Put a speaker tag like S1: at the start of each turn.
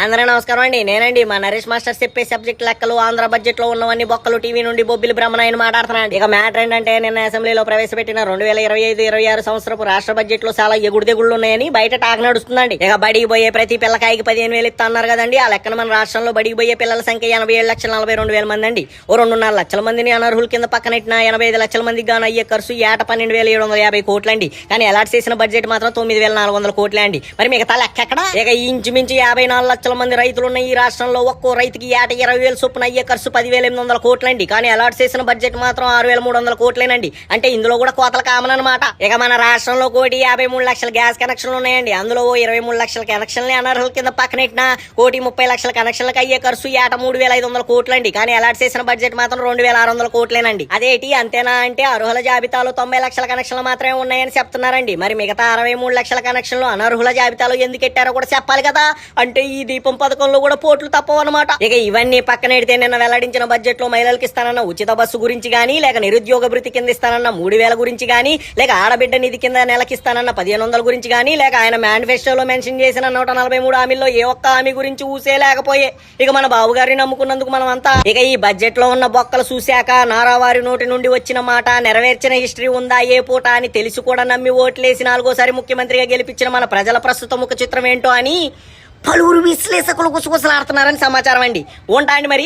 S1: అందరూ నమస్కారం అండి. నేనండి మా నరేష్ మాస్టర్ చెప్పే సబ్జెక్ట్ లెక్కలు ఆంధ్ర బడ్జెట్ లో ఉన్నవన్నీ బొక్కలు టీవీ నుండి బొబ్బిలి బ్రహ్మనాయని మాట్లాడుతున్నాను. ఇక మ్యాటర్ ఏంటంటే నిన్న అసెంబ్లీలో ప్రవేశపెట్టిన 2025-26 సంవత్సరపు రాష్ట్ర బడ్జెట్ లో చాలా ఎగుడుదెగుళ్ళు ఉన్నాయని బయట టాక్ నడుస్తుందండి. ఇక బడికి పోయే ప్రతి పిల్లకాయకి 15,000 ఇస్తా అన్నారు కదండి. ఆ లెక్కన మన రాష్ట్రంలో బడికి పోయే పిల్లల సంఖ్య 87,42,000 మంది అండి. ఓ 2.5 లక్షల మందిని అనర్హుల కింద పక్కనెట్టిన 85 లక్షల మందికి గాను అయ్యే ఖర్చు ఏట 12,750 కోట్లండి. కానీ అలాట్ చేసిన బడ్జెట్ మాత్రం 9,400 కోట్లే అండి. మరి మిగతా లెక్క ఎక్కడ? ఇక ఇంచుమించు 54 లక్షల మంది రైతులున్న ఈ రాష్ట్రంలో ఒక్కో రైతుకి ఏట 20,000 చొప్పున అయ్యే ఖర్చు 10,800 కోట్లండి. కానీ అలాట్ చేసిన బడ్జెట్ మాత్రం 6,300 కోట్లేనండి. అంటే ఇందులో కూడా కోతలు కామన్ అనమాట. ఇక మన రాష్ట్రంలో 1,53 లక్షల గ్యాస్ కనెక్షన్లు ఉన్నాయండి. అందులో 23 లక్షల కనెక్షన్లు అనర్హుల కింద పక్కనెట్టిన 1,30 లక్షల కనెక్షన్లకు అయ్యే ఖర్చు ఏట 3,500 కోట్లండి. కానీ అలాట్ చేసిన బడ్జెట్ మాత్రం 2,600 కోట్లేనండి. అదేటి అంతేనా అంటే అర్హుల జాబితాలో 90 లక్షల కనెక్షన్లు మాత్రమే ఉన్నాయని చెప్తున్నారండి. మరి మిగతా 63 లక్షల కనెక్షన్లు అనర్హుల జాబితాలో ఎందుకు పెట్టారో కూడా చెప్పాలి కదా. అంటే ఈ దీపం పథకంలో కూడా పోట్లు తప్పవన్నమాట. ఇక ఇవన్నీ పక్కనెడితే నిన్న వెల్లడించిన బడ్జెట్ లో మహిళలకు ఇస్తానన్న ఉచిత బస్సు గురించి గానీ, లేక నిరుద్యోగ భృతి కింద ఇస్తానన్న 3,000 గురించి గానీ, లేక ఆడబిడ్డ నిధి కింద నెలకిస్తానన్న 1,500 గురించి గానీ, లేక ఆయన మేనిఫెస్టోలో మెన్షన్ చేసిన 143 హామీల్లో ఏ ఒక్క హామీ గురించి ఊసే లేకపోయే. ఇక మన బాబు గారిని నమ్ముకున్నందుకు మనం అంతా ఇక ఈ బడ్జెట్ లో ఉన్న బొక్కలు చూశాక నారావారి నోటి నుండి వచ్చిన మాట నెరవేర్చిన హిస్టరీ ఉందా ఏ పూట అని తెలిసి కూడా నమ్మి ఓట్లేసి 4వ ముఖ్యమంత్రిగా గెలిపించిన మన ప్రజల ప్రస్తుత ముఖ చిత్రం ఏంటో అని పలువురు విశ్లేషకులు గుసగుసలాడుతున్నారని సమాచారం అండి. ఉంటాండి మరి.